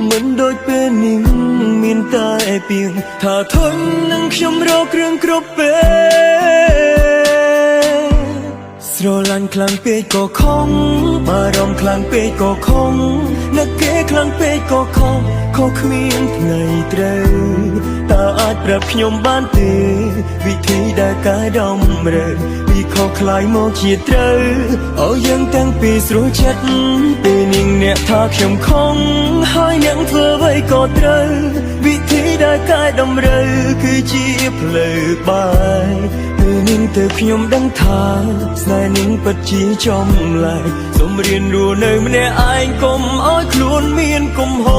មិនដូចពេលនេះមានតែពីងថាធន់នឹងខ្ញុំរកគ្រឿងគ្រប់ពេលស្រឡាញ់ខ្លាំងពេកក៏ខំបារម្ភខ្លាំងពេកក៏ខំនឹកគេខ្លាំងពេកក៏ខំខុសគ្មានថ្ងៃត្រូវតើអាចប្រាប់ខ្ញុំបានទេវិធីដែលកែតម្រូវពីខុសคล้ายមកជាត្រូវឲ្យយើងទាំងពីរស្រួលចិត្តពេលនាងអ្នកថាខ្ញុំខំហើយនាងធ្វើអ្វីក៏ត្រូវវិធីដែលកែតម្រូវគឺជាផ្លូវបាយពេលនាងទៅខ្ញុំដឹងថាស្នេហ៍នាងពិតជាចំឡាយសូមរៀនរស់នៅម្នាក់ឯងកុំឲ្យខ្លួនមានកំហុស